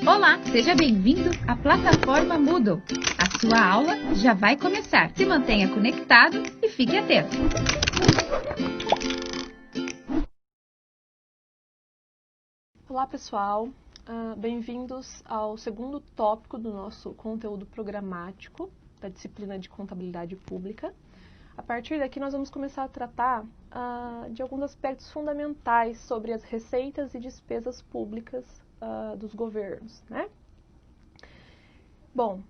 Olá, seja bem-vindo à plataforma Moodle. A sua aula já vai começar. Se mantenha conectado e fique atento. Olá pessoal, bem-vindos ao segundo tópico do nosso conteúdo programático da disciplina de Contabilidade Pública. A partir daqui nós vamos começar a tratar de alguns aspectos fundamentais sobre as receitas e despesas públicas dos governos, né? Bom,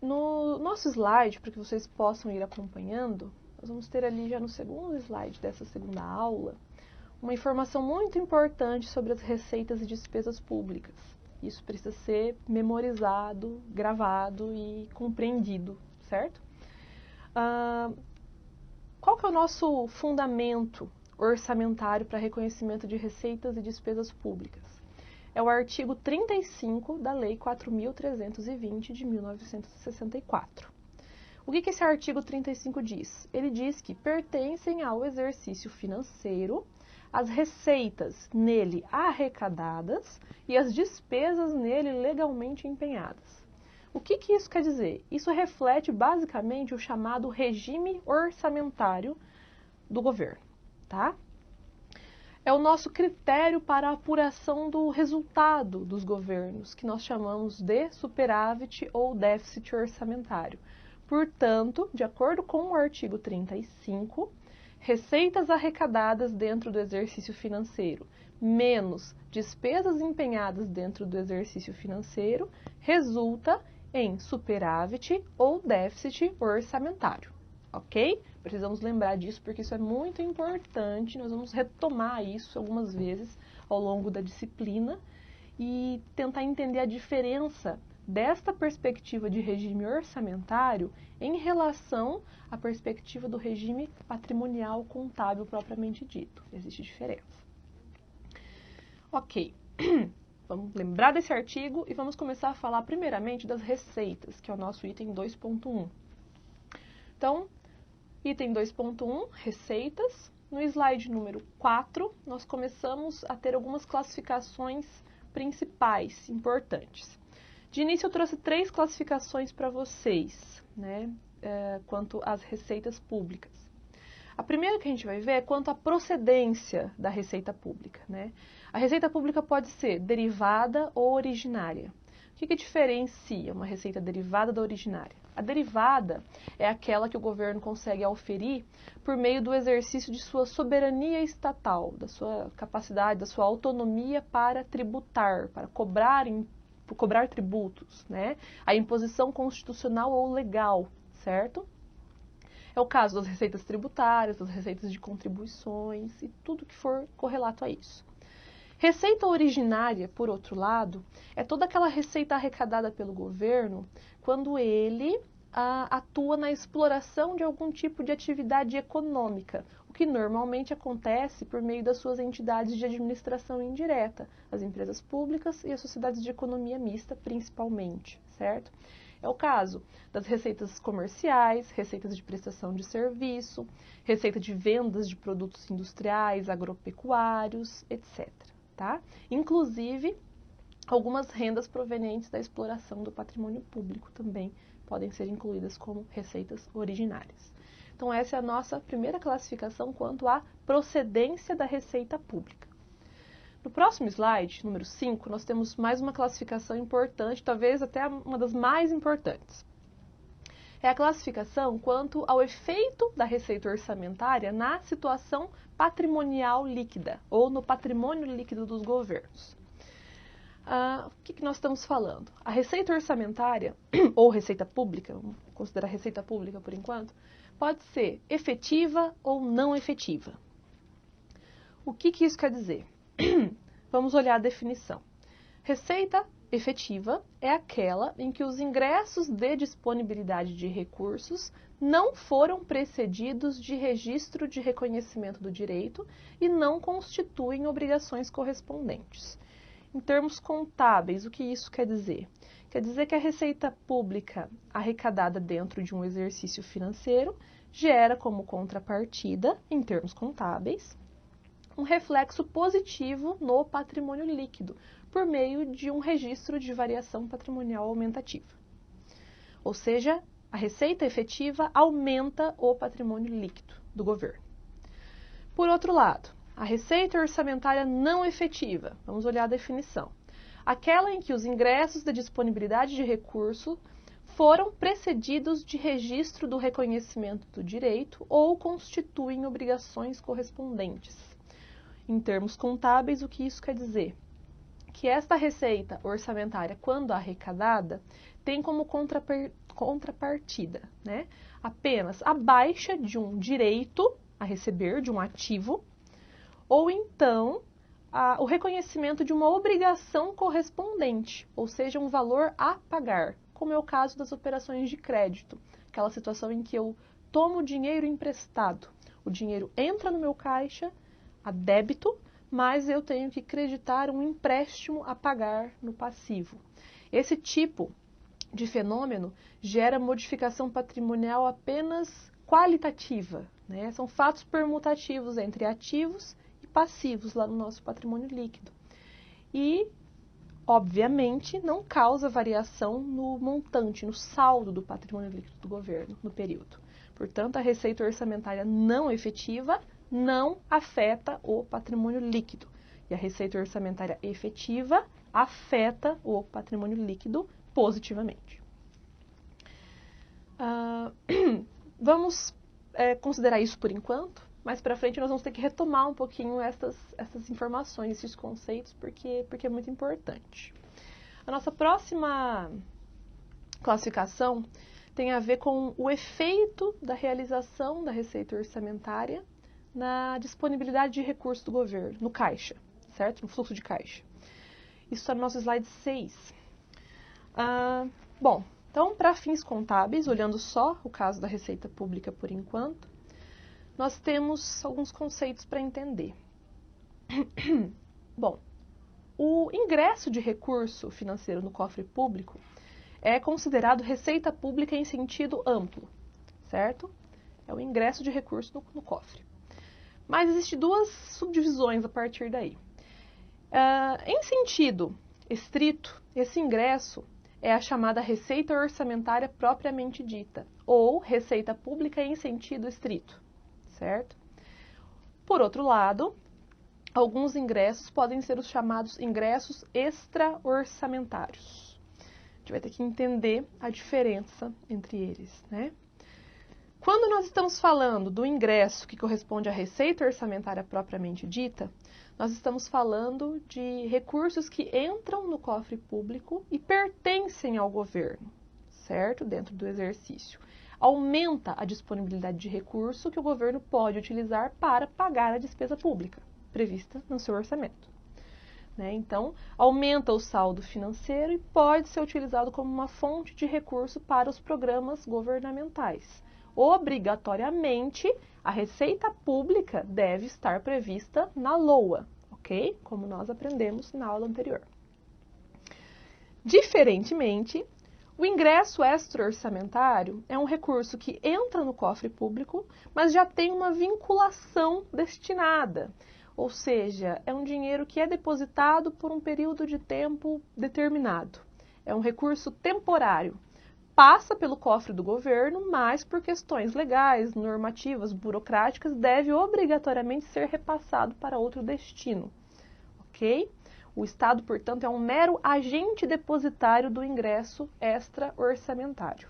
no nosso slide, para que vocês possam ir acompanhando, nós vamos ter ali já no segundo slide dessa segunda aula, uma informação muito importante sobre as receitas e despesas públicas. Isso precisa ser memorizado, gravado e compreendido, certo? Qual que é o nosso fundamento orçamentário para reconhecimento de receitas e despesas públicas? É o artigo 35 da Lei 4.320 de 1964. O que esse artigo 35 diz? Ele diz que pertencem ao exercício financeiro as receitas nele arrecadadas e as despesas nele legalmente empenhadas. O que isso quer dizer? Isso reflete basicamente o chamado regime orçamentário do governo, tá? É o nosso critério para a apuração do resultado dos governos, que nós chamamos de superávit ou déficit orçamentário. Portanto, de acordo com o artigo 35, receitas arrecadadas dentro do exercício financeiro menos despesas empenhadas dentro do exercício financeiro resulta em superávit ou déficit orçamentário, ok? Precisamos lembrar disso porque isso é muito importante, nós vamos retomar isso algumas vezes ao longo da disciplina e tentar entender a diferença desta perspectiva de regime orçamentário em relação à perspectiva do regime patrimonial contábil propriamente dito. Existe diferença. Ok, vamos lembrar desse artigo e vamos começar a falar primeiramente das receitas, que é o nosso item 2.1. Então, item 2.1, receitas. No slide número 4, nós começamos a ter algumas classificações principais, importantes. De início, eu trouxe 3 classificações para vocês, né, quanto às receitas públicas. A primeira que a gente vai ver é quanto à procedência da receita pública, né? A receita pública pode ser derivada ou originária. O que diferencia uma receita derivada da originária? A derivada é aquela que o governo consegue auferir por meio do exercício de sua soberania estatal, da sua capacidade, da sua autonomia para tributar, para cobrar tributos, né? A imposição constitucional ou legal, certo? É o caso das receitas tributárias, das receitas de contribuições e tudo que for correlato a isso. Receita originária, por outro lado, é toda aquela receita arrecadada pelo governo quando ele atua na exploração de algum tipo de atividade econômica, o que normalmente acontece por meio das suas entidades de administração indireta, as empresas públicas e as sociedades de economia mista, principalmente, certo? É o caso das receitas comerciais, receitas de prestação de serviço, receita de vendas de produtos industriais, agropecuários, etc. Tá? Inclusive, algumas rendas provenientes da exploração do patrimônio público também podem ser incluídas como receitas originárias. Então, essa é a nossa primeira classificação quanto à procedência da receita pública. No próximo slide, número 5, nós temos mais uma classificação importante, talvez até uma das mais importantes. É a classificação quanto ao efeito da receita orçamentária na situação patrimonial líquida, ou no patrimônio líquido dos governos. O que nós estamos falando? A receita orçamentária, ou receita pública, vamos considerar receita pública por enquanto, pode ser efetiva ou não efetiva. O que isso quer dizer? Vamos olhar a definição. Receita efetiva é aquela em que os ingressos de disponibilidade de recursos não foram precedidos de registro de reconhecimento do direito e não constituem obrigações correspondentes. Em termos contábeis, o que isso quer dizer? Quer dizer que a receita pública arrecadada dentro de um exercício financeiro gera como contrapartida, em termos contábeis, um reflexo positivo no patrimônio líquido, por meio de um registro de variação patrimonial aumentativa. Ou seja, a receita efetiva aumenta o patrimônio líquido do governo. Por outro lado, a receita orçamentária não efetiva, vamos olhar a definição, aquela em que os ingressos da disponibilidade de recurso foram precedidos de registro do reconhecimento do direito ou constituem obrigações correspondentes. Em termos contábeis, o que isso quer dizer? Que esta receita orçamentária, quando arrecadada, tem como contrapartida, né, apenas a baixa de um direito a receber, de um ativo, ou então o reconhecimento de uma obrigação correspondente, ou seja, um valor a pagar, como é o caso das operações de crédito, aquela situação em que eu tomo dinheiro emprestado, o dinheiro entra no meu caixa a débito, mas eu tenho que creditar um empréstimo a pagar no passivo. Esse tipo de fenômeno gera modificação patrimonial apenas qualitativa, né? São fatos permutativos entre ativos e passivos lá no nosso patrimônio líquido. E, obviamente, não causa variação no montante, no saldo do patrimônio líquido do governo no período. Portanto, a receita orçamentária não efetiva não afeta o patrimônio líquido. E a receita orçamentária efetiva afeta o patrimônio líquido positivamente. Vamos considerar isso por enquanto. Mais para frente nós vamos ter que retomar um pouquinho essas informações, esses conceitos, porque é muito importante. A nossa próxima classificação tem a ver com o efeito da realização da receita orçamentária na disponibilidade de recursos do governo, no caixa, certo? No fluxo de caixa. Isso está no nosso slide 6. Bom, então, para fins contábeis, olhando só o caso da receita pública por enquanto, nós temos alguns conceitos para entender. Bom, o ingresso de recurso financeiro no cofre público é considerado receita pública em sentido amplo, certo? É o ingresso de recurso no cofre. Mas existem duas subdivisões a partir daí. Em sentido estrito, esse ingresso é a chamada receita orçamentária propriamente dita, ou receita pública em sentido estrito, certo? Por outro lado, alguns ingressos podem ser os chamados ingressos extra-orçamentários. A gente vai ter que entender a diferença entre eles, né? Quando nós estamos falando do ingresso que corresponde à receita orçamentária propriamente dita, nós estamos falando de recursos que entram no cofre público e pertencem ao governo, certo? Dentro do exercício. Aumenta a disponibilidade de recurso que o governo pode utilizar para pagar a despesa pública prevista no seu orçamento, né? Então, aumenta o saldo financeiro e pode ser utilizado como uma fonte de recurso para os programas governamentais. Obrigatoriamente, a receita pública deve estar prevista na LOA, ok? Como nós aprendemos na aula anterior. Diferentemente, o ingresso extra-orçamentário é um recurso que entra no cofre público, mas já tem uma vinculação destinada, ou seja, é um dinheiro que é depositado por um período de tempo determinado. É um recurso temporário. Passa pelo cofre do governo, mas por questões legais, normativas, burocráticas, deve obrigatoriamente ser repassado para outro destino, ok? O Estado, portanto, é um mero agente depositário do ingresso extra-orçamentário.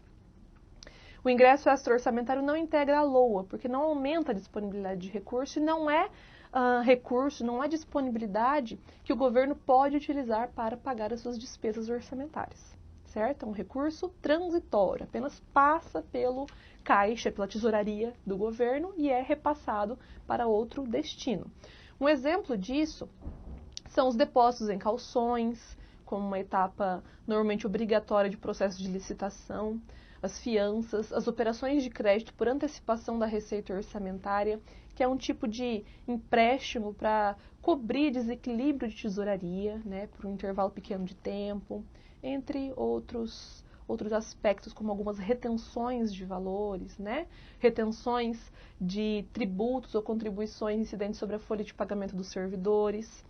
O ingresso extra-orçamentário não integra a LOA, porque não aumenta a disponibilidade de recurso e não é recurso, não é disponibilidade que o governo pode utilizar para pagar as suas despesas orçamentárias. Certo? É um recurso transitório, apenas passa pelo caixa, pela tesouraria do governo e é repassado para outro destino. Um exemplo disso são os depósitos em calções, como uma etapa normalmente obrigatória de processo de licitação, as fianças, as operações de crédito por antecipação da receita orçamentária, que é um tipo de empréstimo para cobrir desequilíbrio de tesouraria, né, por um intervalo pequeno de tempo, entre outros aspectos, como algumas retenções de valores, né? Retenções de tributos ou contribuições incidentes sobre a folha de pagamento dos servidores.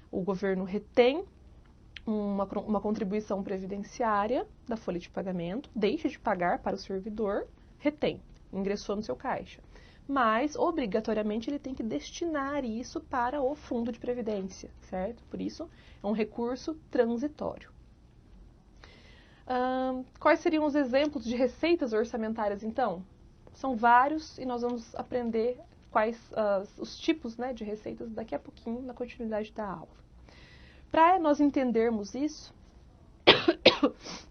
O governo retém uma contribuição previdenciária da folha de pagamento, deixa de pagar para o servidor, retém, ingressou no seu caixa. Mas, obrigatoriamente, ele tem que destinar isso para o fundo de previdência, certo? Por isso, é um recurso transitório. Quais seriam os exemplos de receitas orçamentárias, então? São vários e nós vamos aprender quais os tipos, né, de receitas daqui a pouquinho na continuidade da aula. Para nós entendermos isso,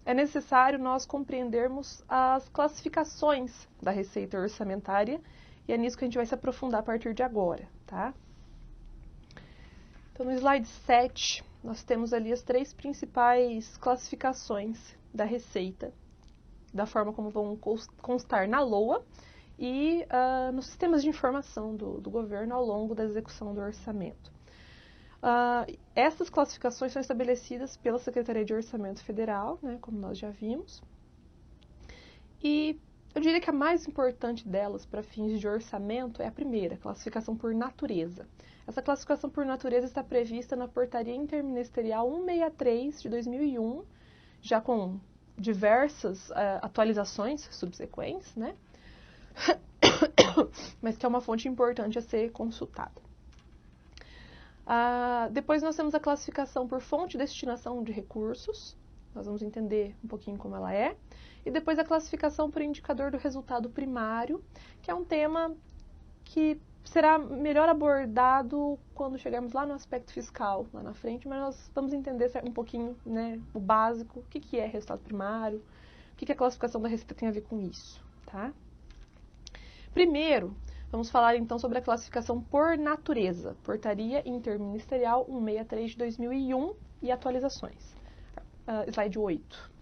é necessário nós compreendermos as classificações da receita orçamentária e é nisso que a gente vai se aprofundar a partir de agora, tá? Então, no slide 7, nós temos ali as 3 principais classificações da receita, da forma como vão constar na LOA e nos sistemas de informação do governo ao longo da execução do orçamento. Essas classificações são estabelecidas pela Secretaria de Orçamento Federal, né, como nós já vimos, e eu diria que a mais importante delas para fins de orçamento é a primeira, classificação por natureza. Essa classificação por natureza está prevista na Portaria Interministerial 163 de 2001, já com diversas atualizações subsequentes, né? Mas que é uma fonte importante a ser consultada. Depois nós temos a classificação por fonte de destinação de recursos, nós vamos entender um pouquinho como ela é, e depois a classificação por indicador do resultado primário, que é um tema que será melhor abordado quando chegarmos lá no aspecto fiscal, lá na frente, mas nós vamos entender um pouquinho, né, o básico, o que é resultado primário, o que a classificação da receita tem a ver com isso, tá? Primeiro, vamos falar então sobre a classificação por natureza, Portaria Interministerial 163 de 2001 e atualizações. Slide 8.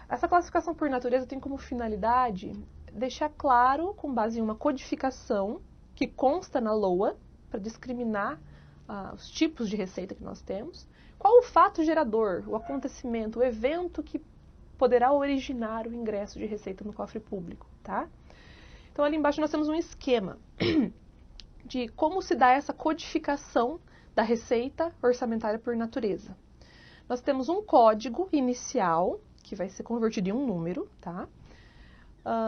Essa classificação por natureza tem como finalidade deixar claro, com base em uma codificação que consta na LOA, para discriminar os tipos de receita que nós temos, qual o fato gerador, o acontecimento, o evento que poderá originar o ingresso de receita no cofre público, tá? Então, ali embaixo nós temos um esquema de como se dá essa codificação da receita orçamentária por natureza. Nós temos um código inicial, que vai ser convertido em um número, tá?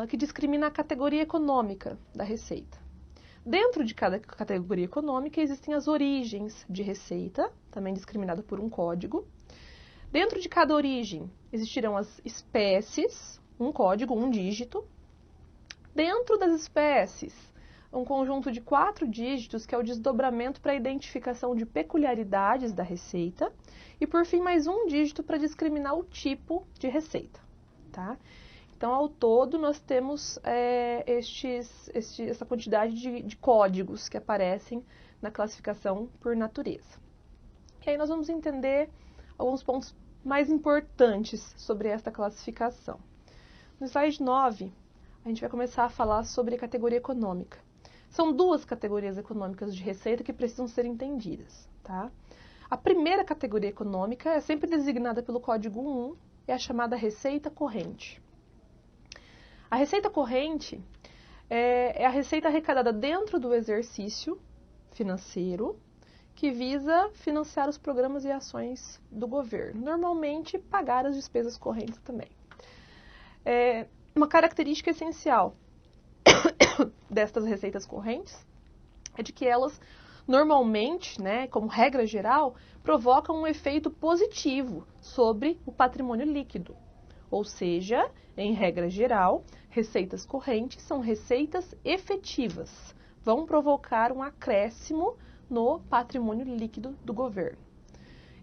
Que discrimina a categoria econômica da receita. Dentro de cada categoria econômica existem as origens de receita, também discriminada por um código. Dentro de cada origem existirão as espécies, um código, um dígito. Dentro das espécies, um conjunto de 4 dígitos, que é o desdobramento para a identificação de peculiaridades da receita. E, por fim, mais um dígito para discriminar o tipo de receita, tá? Então, ao todo, nós temos essa quantidade de códigos que aparecem na classificação por natureza. E aí nós vamos entender alguns pontos mais importantes sobre esta classificação. No slide 9, a gente vai começar a falar sobre a categoria econômica. São 2 categorias econômicas de receita que precisam ser entendidas, tá? A primeira categoria econômica é sempre designada pelo código 1, é a chamada receita corrente. A receita corrente é a receita arrecadada dentro do exercício financeiro que visa financiar os programas e ações do governo. Normalmente, pagar as despesas correntes também. Uma característica essencial destas receitas correntes é de que elas normalmente, né, como regra geral, provocam um efeito positivo sobre o patrimônio líquido. Ou seja, em regra geral, receitas correntes são receitas efetivas, vão provocar um acréscimo no patrimônio líquido do governo.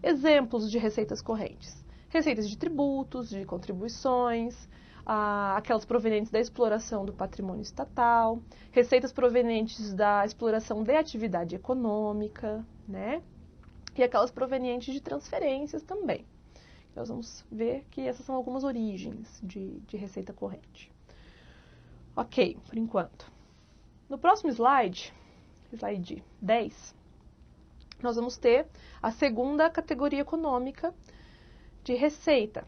Exemplos de receitas correntes: receitas de tributos, de contribuições, aquelas provenientes da exploração do patrimônio estatal, receitas provenientes da exploração de atividade econômica, né? E aquelas provenientes de transferências também. Nós vamos ver que essas são algumas origens de receita corrente. Ok, por enquanto. No próximo slide, slide 10, nós vamos ter a segunda categoria econômica de receita,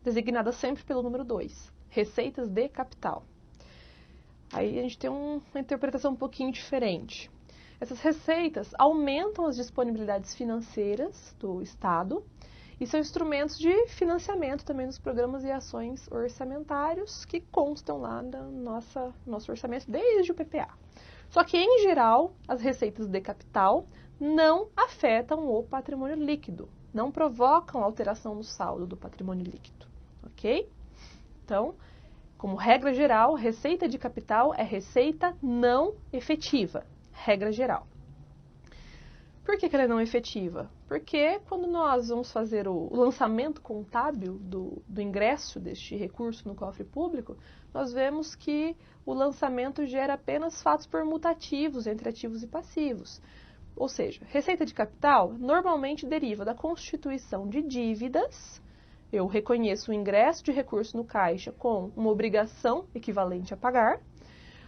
designada sempre pelo número 2, receitas de capital. Aí a gente tem uma interpretação um pouquinho diferente. Essas receitas aumentam as disponibilidades financeiras do Estado E são instrumentos de financiamento também dos programas e ações orçamentários que constam lá no nosso orçamento desde o PPA. Só que, em geral, as receitas de capital não afetam o patrimônio líquido, não provocam alteração no saldo do patrimônio líquido, ok? Então, como regra geral, receita de capital é receita não efetiva, regra geral. Por que ela é não efetiva? Porque quando nós vamos fazer o lançamento contábil do ingresso deste recurso no cofre público, nós vemos que o lançamento gera apenas fatos permutativos entre ativos e passivos. Ou seja, receita de capital normalmente deriva da constituição de dívidas. Eu reconheço o ingresso de recurso no caixa com uma obrigação equivalente a pagar,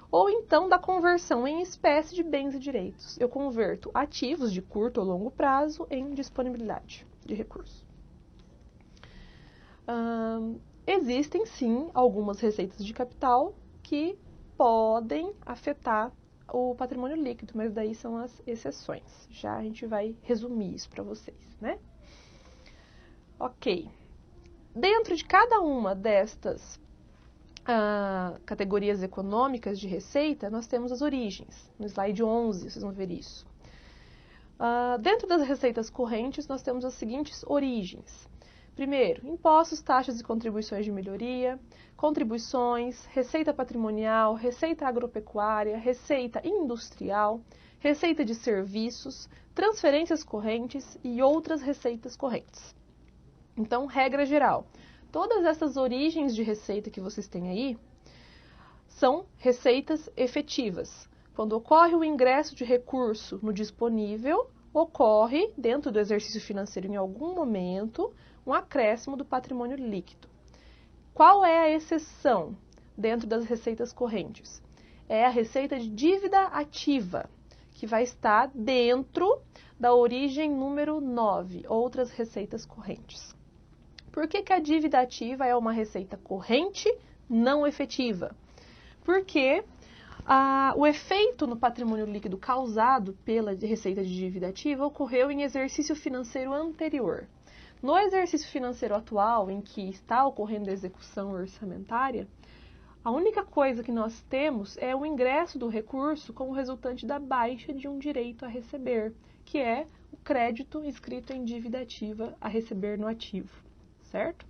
ou então da conversão em espécie de bens e direitos. Eu converto ativos de curto ou longo prazo em disponibilidade de recurso. Existem, sim, algumas receitas de capital que podem afetar o patrimônio líquido, mas daí são as exceções. Já a gente vai resumir isso para vocês, né? Ok. Dentro de cada uma destas categorias econômicas de receita, nós temos as origens. No slide 11, vocês vão ver isso. Dentro das receitas correntes, nós temos as seguintes origens. Primeiro, impostos, taxas e contribuições de melhoria, contribuições, receita patrimonial, receita agropecuária, receita industrial, receita de serviços, transferências correntes e outras receitas correntes. Então, regra geral, todas essas origens de receita que vocês têm aí são receitas efetivas. Quando ocorre o ingresso de recurso no disponível, ocorre, dentro do exercício financeiro em algum momento, um acréscimo do patrimônio líquido. Qual é a exceção dentro das receitas correntes? É a receita de dívida ativa, que vai estar dentro da origem número 9, outras receitas correntes. Por que a dívida ativa é uma receita corrente não efetiva? Porque o efeito no patrimônio líquido causado pela receita de dívida ativa ocorreu em exercício financeiro anterior. No exercício financeiro atual, em que está ocorrendo a execução orçamentária, a única coisa que nós temos é o ingresso do recurso como resultante da baixa de um direito a receber, que é o crédito inscrito em dívida ativa a receber no ativo, certo?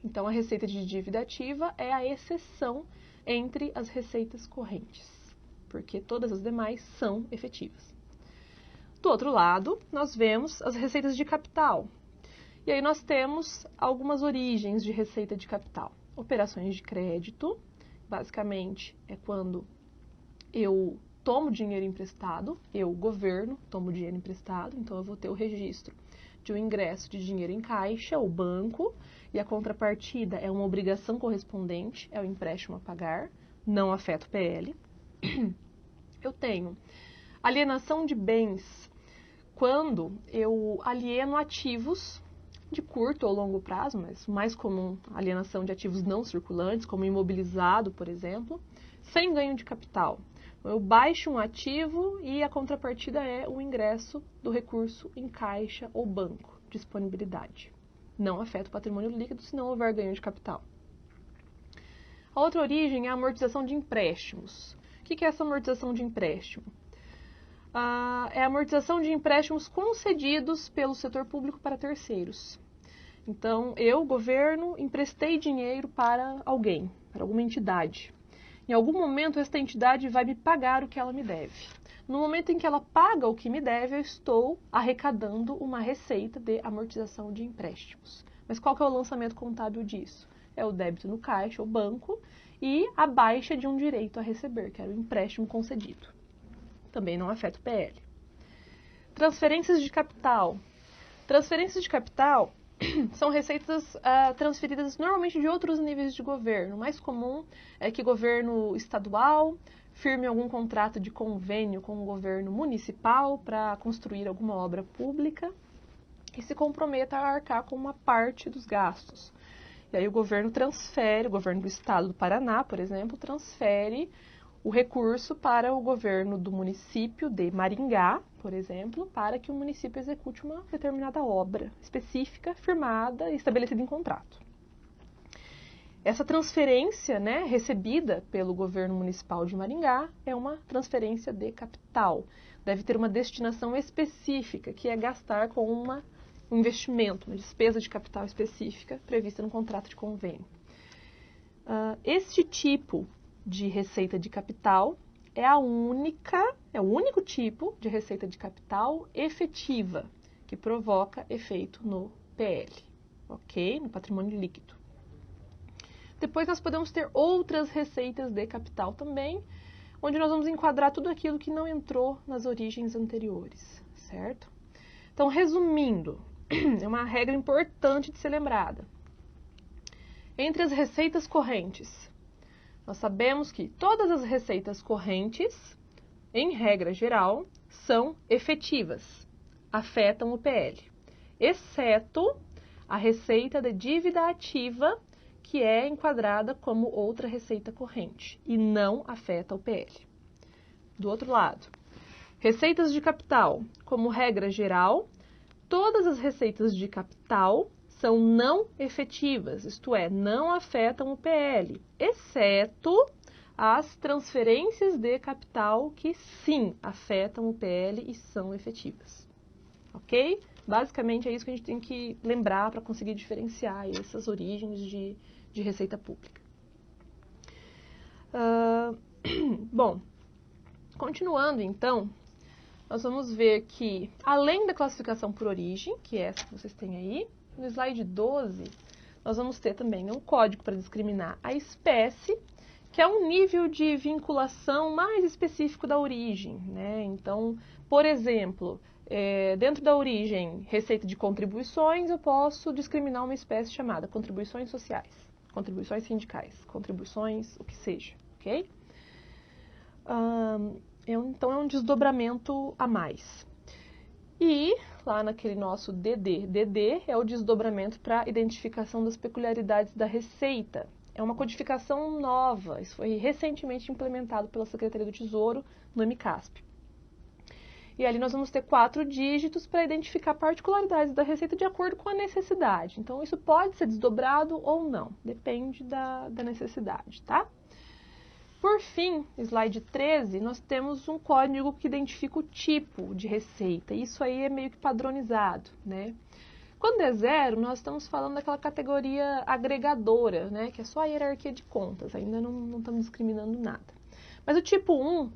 Então, a receita de dívida ativa é a exceção entre as receitas correntes, porque todas as demais são efetivas. Do outro lado, nós vemos as receitas de capital. E aí nós temos algumas origens de receita de capital. Operações de crédito, basicamente é quando eu tomo dinheiro emprestado, eu, governo, tomo dinheiro emprestado, então eu vou ter o registro de um ingresso de dinheiro em caixa ou banco, e a contrapartida é uma obrigação correspondente, é o empréstimo a pagar, não afeta o PL. Eu tenho alienação de bens, quando eu alieno ativos de curto ou longo prazo, mas o mais comum, alienação de ativos não circulantes, como imobilizado, por exemplo, sem ganho de capital. Eu baixo um ativo e a contrapartida é o ingresso do recurso em caixa ou banco, disponibilidade. Não afeta o patrimônio líquido se não houver ganho de capital. A outra origem é a amortização de empréstimos. O que é essa amortização de empréstimo? É a amortização de empréstimos concedidos pelo setor público para terceiros. Então, eu, governo, emprestei dinheiro para alguém, para alguma entidade. Em algum momento, esta entidade vai me pagar o que ela me deve. No momento em que ela paga o que me deve, eu estou arrecadando uma receita de amortização de empréstimos. Mas qual que é o lançamento contábil disso? É o débito no caixa, o banco, e a baixa de um direito a receber, que era o empréstimo concedido. Também não afeta o PL. Transferências de capital. Transferências de capital são receitas transferidas normalmente de outros níveis de governo. O mais comum é que governo estadual firme algum contrato de convênio com o governo municipal para construir alguma obra pública e se comprometa a arcar com uma parte dos gastos. E aí o governo transfere, o governo do estado do Paraná, por exemplo, transfere o recurso para o governo do município de Maringá, por exemplo, para que o município execute uma determinada obra específica, firmada e estabelecida em contrato. Essa transferência, né, recebida pelo governo municipal de Maringá é uma transferência de capital. Deve ter uma destinação específica, que é gastar com um investimento, uma despesa de capital específica prevista no contrato de convênio. Este tipo de receita de capital é o único tipo de receita de capital efetiva que provoca efeito no PL, ok? No patrimônio líquido. Depois nós podemos ter outras receitas de capital também, onde nós vamos enquadrar tudo aquilo que não entrou nas origens anteriores, certo? Então, resumindo, é uma regra importante de ser lembrada. Entre as receitas correntes, nós sabemos que todas as receitas correntes, em regra geral, são efetivas, afetam o PL, exceto a receita de dívida ativa, que é enquadrada como outra receita corrente e não afeta o PL. Do outro lado, receitas de capital, como regra geral, todas as receitas de capital são não efetivas, isto é, não afetam o PL, exceto as transferências de capital que sim afetam o PL e são efetivas. Ok? Basicamente é isso que a gente tem que lembrar para conseguir diferenciar essas origens de receita pública. Bom, continuando então, nós vamos ver que, além da classificação por origem, que é essa que vocês têm aí, no slide 12, nós vamos ter também um código para discriminar a espécie, que é um nível de vinculação mais específico da origem, né? Então, por exemplo, dentro da origem receita de contribuições, eu posso discriminar uma espécie chamada contribuições sociais, contribuições sindicais, contribuições o que seja, ok? Então, é um desdobramento a mais. E, lá naquele nosso DD é o desdobramento para identificação das peculiaridades da receita. É uma codificação nova, isso foi recentemente implementado pela Secretaria do Tesouro no MCASP. E ali nós vamos ter 4 dígitos para identificar particularidades da receita de acordo com a necessidade. Então, isso pode ser desdobrado ou não, depende da necessidade, tá? Por fim, slide 13, nós temos um código que identifica o tipo de receita. Isso aí é meio que padronizado, né? Quando é 0, nós estamos falando daquela categoria agregadora, né? Que é só a hierarquia de contas, ainda não estamos discriminando nada. Mas o tipo 1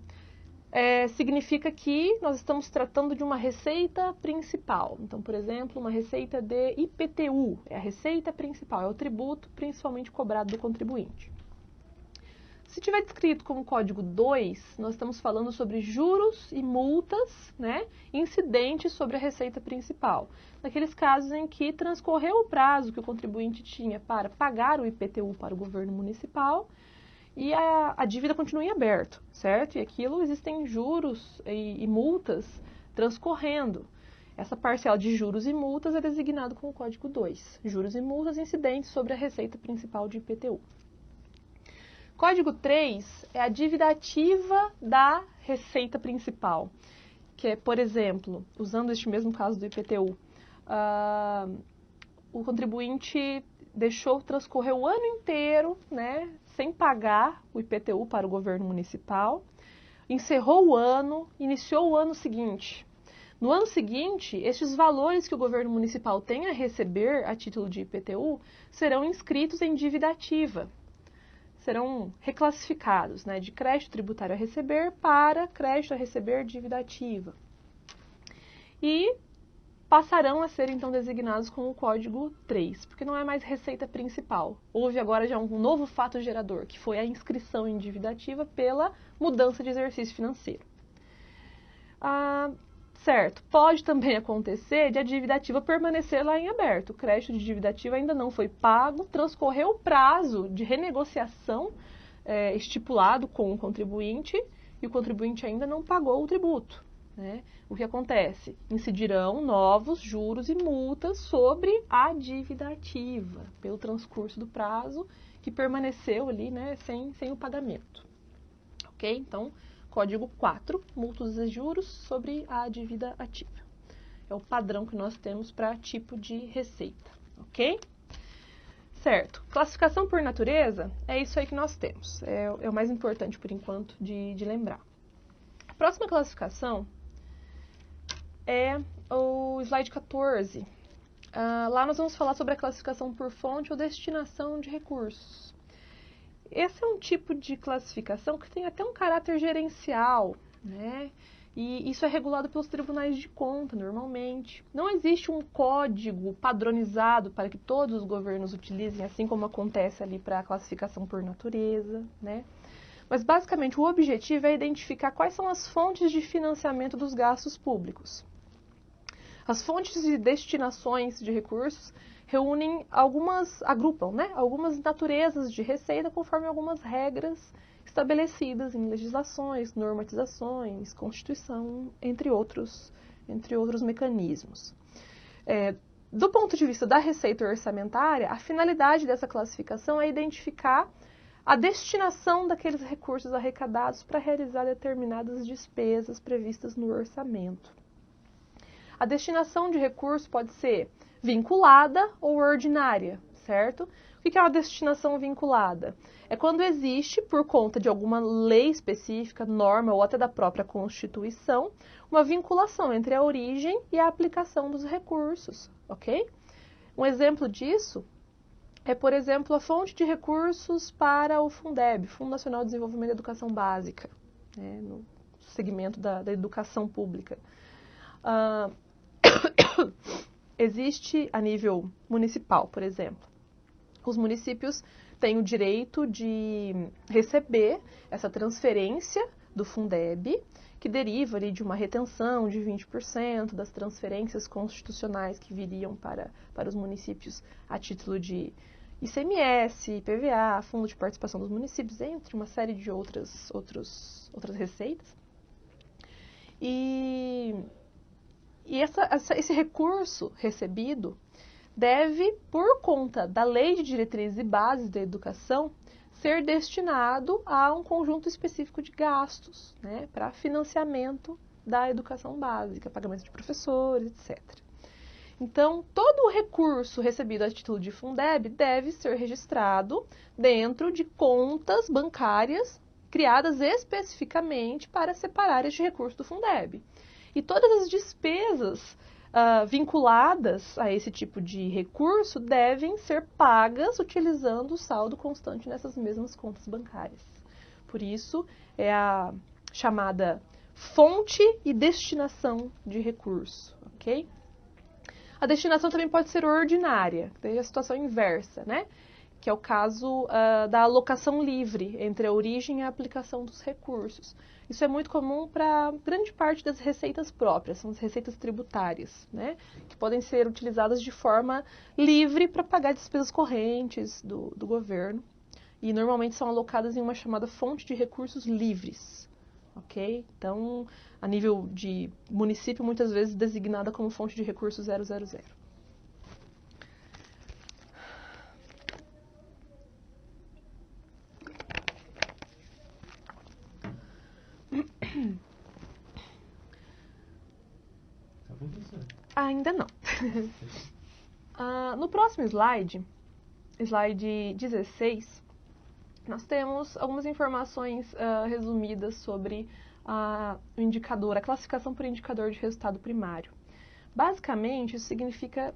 significa que nós estamos tratando de uma receita principal. Então, por exemplo, uma receita de IPTU, é a receita principal, é o tributo principalmente cobrado do contribuinte. Se tiver descrito como código 2, nós estamos falando sobre juros e multas, né, incidentes sobre a receita principal. Naqueles casos em que transcorreu o prazo que o contribuinte tinha para pagar o IPTU para o governo municipal e a dívida continua em aberto, certo? E aquilo existem juros e multas transcorrendo. Essa parcela de juros e multas é designado com o código 2. Juros e multas incidentes sobre a receita principal de IPTU. Código 3 é a dívida ativa da receita principal, que é, por exemplo, usando este mesmo caso do IPTU, o contribuinte deixou transcorrer o ano inteiro, né, sem pagar o IPTU para o governo municipal, encerrou o ano, iniciou o ano seguinte. No ano seguinte, estes valores que o governo municipal tem a receber a título de IPTU serão inscritos em dívida ativa. Serão reclassificados, né, de crédito tributário a receber para crédito a receber dívida ativa. E passarão a ser, então, designados com o código 3, porque não é mais receita principal. Houve agora já um novo fato gerador, que foi a inscrição em dívida ativa pela mudança de exercício financeiro. Certo, pode também acontecer de a dívida ativa permanecer lá em aberto. O crédito de dívida ativa ainda não foi pago, transcorreu o prazo de renegociação estipulado com o contribuinte e o contribuinte ainda não pagou o tributo, né? O que acontece? Incidirão novos juros e multas sobre a dívida ativa pelo transcurso do prazo que permaneceu ali, né, sem o pagamento. ok? Então, código 4, multas e juros sobre a dívida ativa. É o padrão que nós temos para tipo de receita, ok? Certo. Classificação por natureza, é isso aí que nós temos. É o mais importante, por enquanto, de lembrar. A próxima classificação é o slide 14. Lá nós vamos falar sobre a classificação por fonte ou destinação de recursos. Esse é um tipo de classificação que tem até um caráter gerencial, né? E isso é regulado pelos tribunais de conta, normalmente. Não existe um código padronizado para que todos os governos utilizem, assim como acontece ali para a classificação por natureza, né? Mas, basicamente, o objetivo é identificar quais são as fontes de financiamento dos gastos públicos. As fontes de destinações de recursos agrupam, né, algumas naturezas de receita conforme algumas regras estabelecidas em legislações, normatizações, Constituição, entre outros mecanismos. Do ponto de vista da receita orçamentária, a finalidade dessa classificação é identificar a destinação daqueles recursos arrecadados para realizar determinadas despesas previstas no orçamento. A destinação de recursos pode ser vinculada ou ordinária, certo? O que é uma destinação vinculada? É quando existe, por conta de alguma lei específica, norma ou até da própria Constituição, uma vinculação entre a origem e a aplicação dos recursos, ok? Um exemplo disso é, por exemplo, a fonte de recursos para o Fundeb, Fundo Nacional de Desenvolvimento da Educação Básica, né, no segmento da educação pública. Existe a nível municipal, por exemplo. Os municípios têm o direito de receber essa transferência do Fundeb, que deriva ali de uma retenção de 20% das transferências constitucionais que viriam para os municípios a título de ICMS, IPVA, Fundo de Participação dos Municípios, entre uma série de outras receitas. E esse recurso recebido deve, por conta da Lei de Diretrizes e Bases da Educação, ser destinado a um conjunto específico de gastos, né, para financiamento da educação básica, pagamento de professores, etc. Então, todo o recurso recebido a título de Fundeb deve ser registrado dentro de contas bancárias criadas especificamente para separar este recurso do Fundeb. E todas as despesas vinculadas a esse tipo de recurso devem ser pagas utilizando o saldo constante nessas mesmas contas bancárias. Por isso, é a chamada fonte e destinação de recurso, ok? A destinação também pode ser ordinária, tem a situação inversa, né? Que é o caso da alocação livre entre a origem e a aplicação dos recursos. Isso é muito comum para grande parte das receitas próprias, são as receitas tributárias, né? Que podem ser utilizadas de forma livre para pagar despesas correntes do governo. E normalmente são alocadas em uma chamada fonte de recursos livres, ok? Então, a nível de município, muitas vezes designada como fonte de recursos 000. Ainda não. No próximo slide 16, nós temos algumas informações resumidas sobre o indicador, a classificação por indicador de resultado primário. Basicamente, isso significa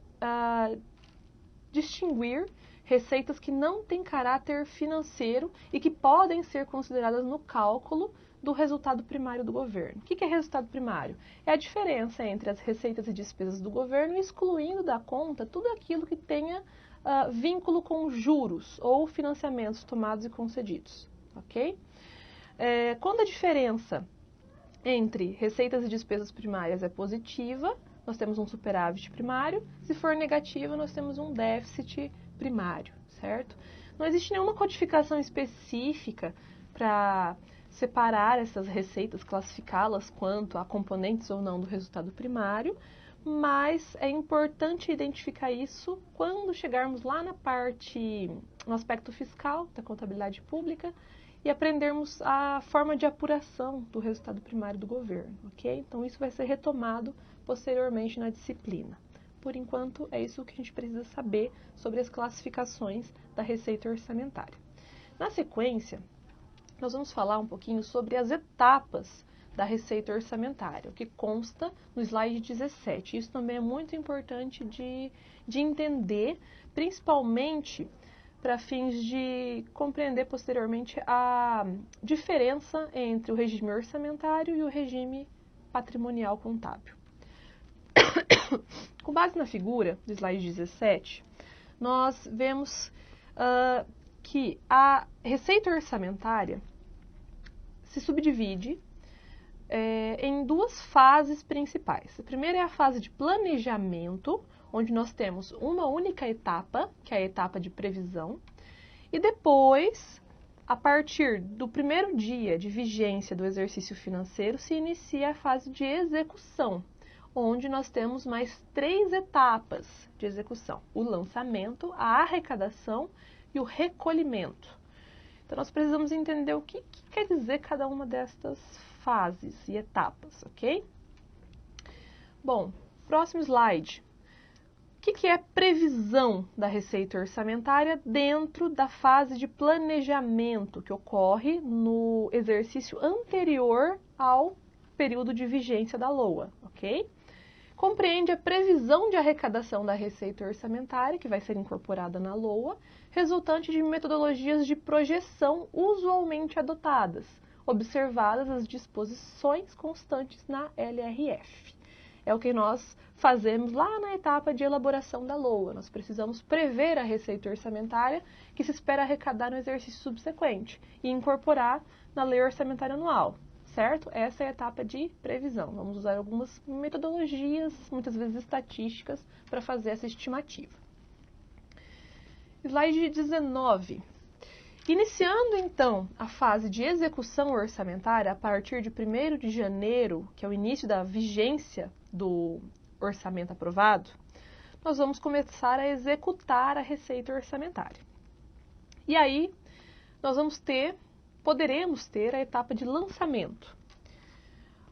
distinguir receitas que não têm caráter financeiro e que podem ser consideradas no cálculo do resultado primário do governo. O que é resultado primário? É a diferença entre as receitas e despesas do governo, excluindo da conta tudo aquilo que tenha vínculo com juros ou financiamentos tomados e concedidos, ok? Quando a diferença entre receitas e despesas primárias é positiva, nós temos um superávit primário. Se for negativa, nós temos um déficit primário, certo? Não existe nenhuma codificação específica para separar essas receitas, classificá-las quanto a componentes ou não do resultado primário, mas é importante identificar isso quando chegarmos lá no aspecto fiscal da contabilidade pública e aprendermos a forma de apuração do resultado primário do governo, ok? Então, isso vai ser retomado posteriormente na disciplina. Por enquanto, é isso que a gente precisa saber sobre as classificações da receita orçamentária. Na sequência, nós vamos falar um pouquinho sobre as etapas da receita orçamentária, o que consta no slide 17. Isso também é muito importante de entender, principalmente para fins de compreender posteriormente a diferença entre o regime orçamentário e o regime patrimonial contábil. Com base na figura do slide 17, nós vemos que a receita orçamentária se subdivide em duas fases principais. A primeira é a fase de planejamento, onde nós temos uma única etapa, que é a etapa de previsão, e depois, a partir do primeiro dia de vigência do exercício financeiro, se inicia a fase de execução, onde nós temos mais 3 etapas de execução: o lançamento, a arrecadação e o recolhimento. Então, nós precisamos entender o que quer dizer cada uma destas fases e etapas, ok? Bom, próximo slide. O que é previsão da receita orçamentária dentro da fase de planejamento que ocorre no exercício anterior ao período de vigência da LOA, ok? Compreende a previsão de arrecadação da receita orçamentária, que vai ser incorporada na LOA, resultante de metodologias de projeção usualmente adotadas, observadas as disposições constantes na LRF. É o que nós fazemos lá na etapa de elaboração da LOA. Nós precisamos prever a receita orçamentária que se espera arrecadar no exercício subsequente e incorporar na lei orçamentária anual. Certo? Essa é a etapa de previsão. Vamos usar algumas metodologias, muitas vezes estatísticas, para fazer essa estimativa. Slide 19. Iniciando, então, a fase de execução orçamentária, a partir de 1º de janeiro, que é o início da vigência do orçamento aprovado, nós vamos começar a executar a receita orçamentária. E aí, nós poderemos ter a etapa de lançamento.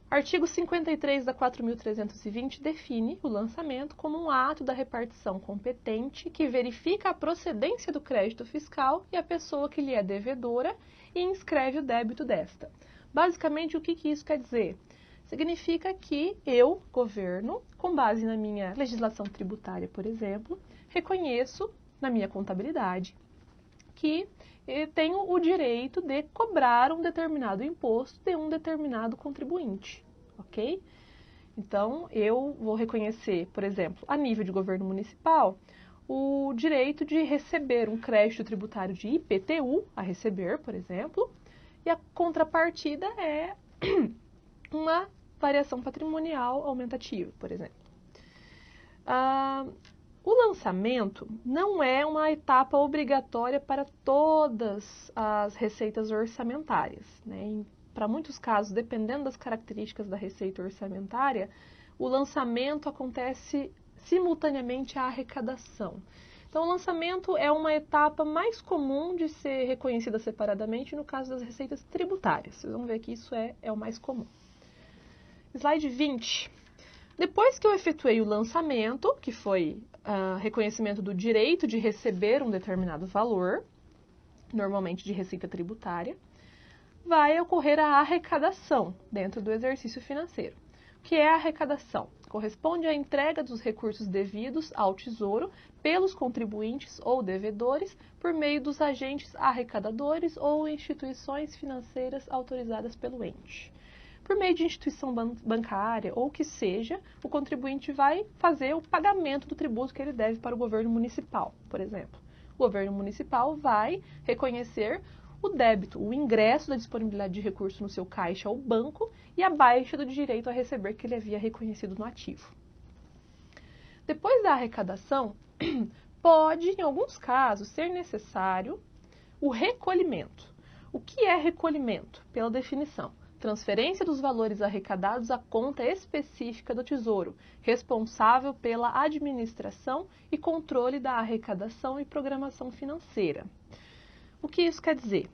Artigo 53 da 4.320 define o lançamento como um ato da repartição competente que verifica a procedência do crédito fiscal e a pessoa que lhe é devedora e inscreve o débito desta. Basicamente, o que isso quer dizer? Significa que eu, governo, com base na minha legislação tributária, por exemplo, reconheço na minha contabilidade que tenho o direito de cobrar um determinado imposto de um determinado contribuinte, ok? Então, eu vou reconhecer, por exemplo, a nível de governo municipal, o direito de receber um crédito tributário de IPTU, a receber, por exemplo, e a contrapartida é uma variação patrimonial aumentativa, por exemplo. O lançamento não é uma etapa obrigatória para todas as receitas orçamentárias, né? Para muitos casos, dependendo das características da receita orçamentária, o lançamento acontece simultaneamente à arrecadação. Então, o lançamento é uma etapa mais comum de ser reconhecida separadamente no caso das receitas tributárias. Vocês vão ver que isso é o mais comum. Slide 20. Depois que eu efetuei o lançamento, que foi reconhecimento do direito de receber um determinado valor, normalmente de receita tributária, vai ocorrer a arrecadação dentro do exercício financeiro. O que é a arrecadação? Corresponde à entrega dos recursos devidos ao Tesouro pelos contribuintes ou devedores por meio dos agentes arrecadadores ou instituições financeiras autorizadas pelo ente. Por meio de instituição bancária ou que seja, o contribuinte vai fazer o pagamento do tributo que ele deve para o governo municipal, por exemplo. O governo municipal vai reconhecer o débito, o ingresso da disponibilidade de recurso no seu caixa ou banco e a baixa do direito a receber que ele havia reconhecido no ativo. Depois da arrecadação, pode, em alguns casos, ser necessário o recolhimento. O que é recolhimento? Pela definição, transferência dos valores arrecadados à conta específica do Tesouro, responsável pela administração e controle da arrecadação e programação financeira. O que isso quer dizer?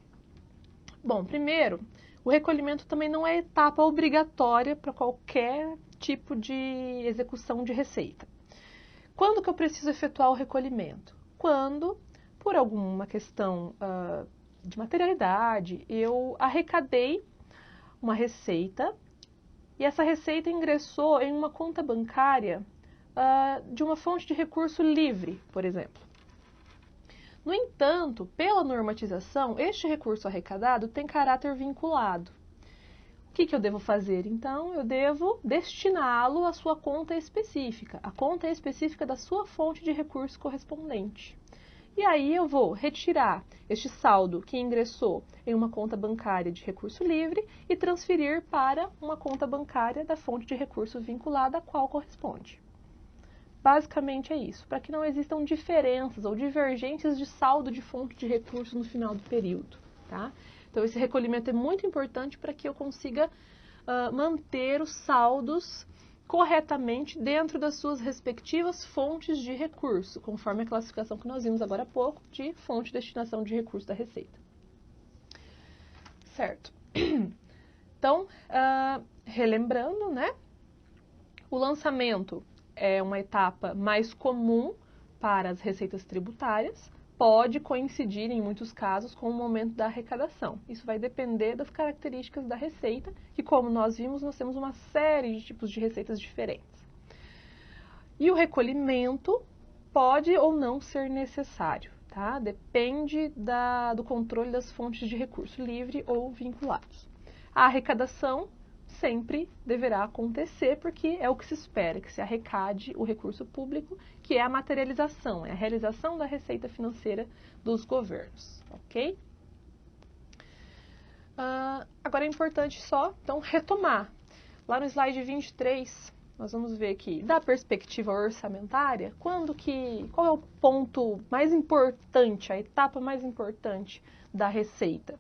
Bom, primeiro, o recolhimento também não é etapa obrigatória para qualquer tipo de execução de receita. Quando que eu preciso efetuar o recolhimento? Quando, por alguma questão de materialidade, eu arrecadei uma receita e essa receita ingressou em uma conta bancária de uma fonte de recurso livre, por exemplo. No entanto, pela normatização, este recurso arrecadado tem caráter vinculado. O que eu devo fazer? Então, eu devo destiná-lo à sua conta específica, a conta específica da sua fonte de recurso correspondente. E aí eu vou retirar este saldo que ingressou em uma conta bancária de recurso livre e transferir para uma conta bancária da fonte de recurso vinculada a qual corresponde. Basicamente é isso, para que não existam diferenças ou divergências de saldo de fonte de recurso no final do período, tá? Então, esse recolhimento é muito importante para que eu consiga manter os saldos corretamente dentro das suas respectivas fontes de recurso, conforme a classificação que nós vimos agora há pouco de fonte de destinação de recurso da Receita. Certo. Então, relembrando, né? O lançamento é uma etapa mais comum para as receitas tributárias, pode coincidir, em muitos casos, com o momento da arrecadação. Isso vai depender das características da receita, que, como nós vimos, nós temos uma série de tipos de receitas diferentes. E o recolhimento pode ou não ser necessário, tá? Depende do controle das fontes de recurso livre ou vinculados. A arrecadação sempre deverá acontecer, porque é o que se espera, que se arrecade o recurso público, que é a materialização, é a realização da receita financeira dos governos, ok? Agora é importante só, então, retomar. Lá no slide 23, nós vamos ver aqui, da perspectiva orçamentária, qual é o ponto mais importante, a etapa mais importante da receita?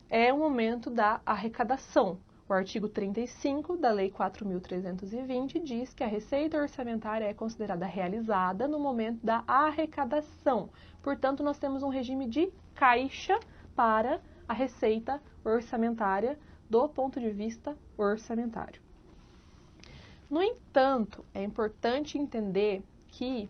É o momento da arrecadação. O artigo 35 da Lei 4.320 diz que a receita orçamentária é considerada realizada no momento da arrecadação. Portanto, nós temos um regime de caixa para a receita orçamentária do ponto de vista orçamentário. No entanto, é importante entender que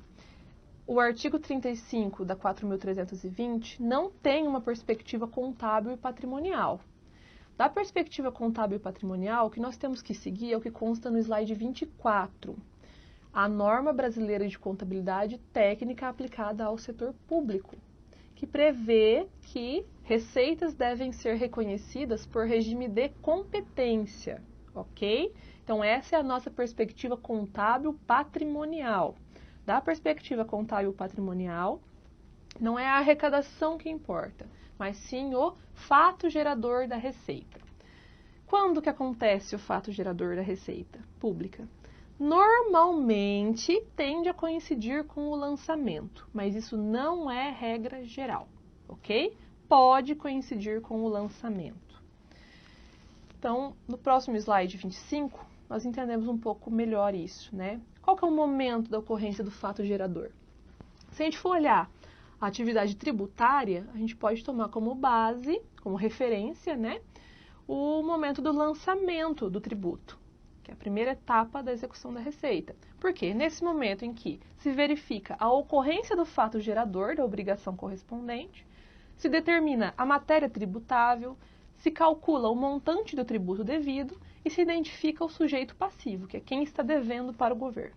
o artigo 35 da 4.320 não tem uma perspectiva contábil e patrimonial. Da perspectiva contábil e patrimonial, o que nós temos que seguir é o que consta no slide 24, a norma brasileira de contabilidade técnica aplicada ao setor público, que prevê que receitas devem ser reconhecidas por regime de competência, ok? Então, essa é a nossa perspectiva contábil patrimonial. Da perspectiva contábil patrimonial, não é a arrecadação que importa, mas sim o fato gerador da receita. Quando que acontece o fato gerador da receita pública? Normalmente tende a coincidir com o lançamento, mas isso não é regra geral, ok? Pode coincidir com o lançamento. Então, no próximo slide 25, nós entendemos um pouco melhor isso, né? Qual que é o momento da ocorrência do fato gerador? Se a gente for olhar a atividade tributária, a gente pode tomar como base, como referência, né, o momento do lançamento do tributo, que é a primeira etapa da execução da receita. Porque nesse momento em que se verifica a ocorrência do fato gerador da obrigação correspondente, se determina a matéria tributável, se calcula o montante do tributo devido e se identifica o sujeito passivo, que é quem está devendo para o governo.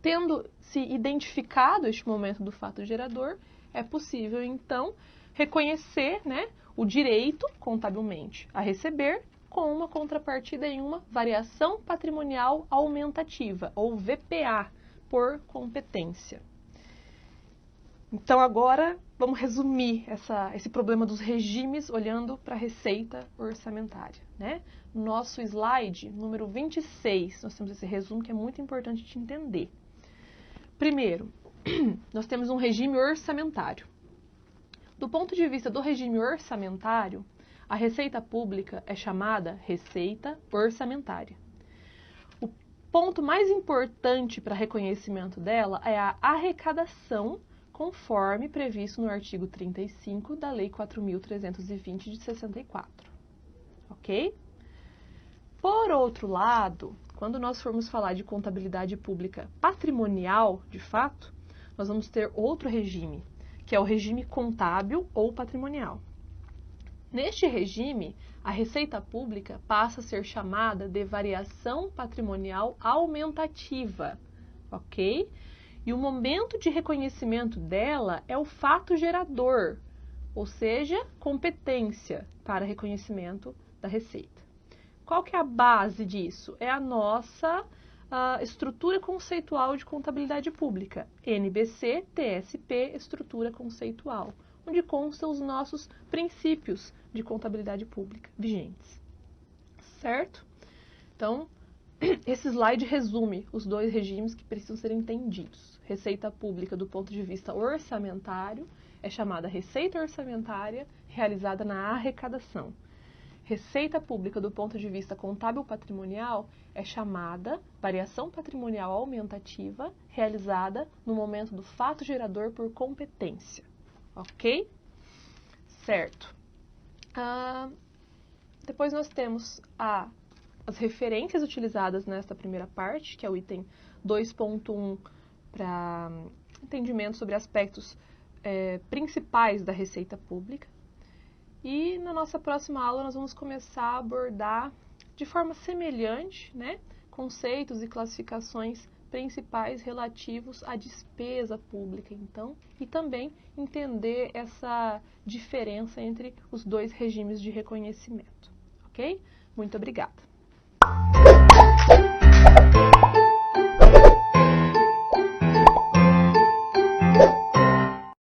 Tendo-se identificado este momento do fato gerador, é possível, então, reconhecer, né, o direito, contabilmente, a receber com uma contrapartida em uma variação patrimonial aumentativa, ou VPA, por competência. Então, agora, vamos resumir esse problema dos regimes olhando para a receita orçamentária, né? No nosso slide número 26, nós temos esse resumo que é muito importante de entender. Primeiro, nós temos um regime orçamentário. Do ponto de vista do regime orçamentário, a receita pública é chamada receita orçamentária. O ponto mais importante para reconhecimento dela é a arrecadação conforme previsto no artigo 35 da Lei 4.320 de 64. Ok? Por outro lado, quando nós formos falar de contabilidade pública patrimonial, de fato, nós vamos ter outro regime, que é o regime contábil ou patrimonial. Neste regime, a receita pública passa a ser chamada de variação patrimonial aumentativa, ok? E o momento de reconhecimento dela é o fato gerador, ou seja, competência para reconhecimento da receita. Qual que é a base disso? É a nossa estrutura conceitual de contabilidade pública, NBC, TSP, estrutura conceitual, onde constam os nossos princípios de contabilidade pública vigentes. Certo? Então, esse slide resume os dois regimes que precisam ser entendidos. Receita pública do ponto de vista orçamentário é chamada receita orçamentária realizada na arrecadação. Receita pública do ponto de vista contábil patrimonial é chamada variação patrimonial aumentativa realizada no momento do fato gerador por competência. Ok? Certo. Depois nós temos as referências utilizadas nesta primeira parte, que é o item 2.1 para entendimento sobre aspectos principais da receita pública. E na nossa próxima aula nós vamos começar a abordar de forma semelhante, né, conceitos e classificações principais relativos à despesa pública, então, e também entender essa diferença entre os dois regimes de reconhecimento, ok? Muito obrigada!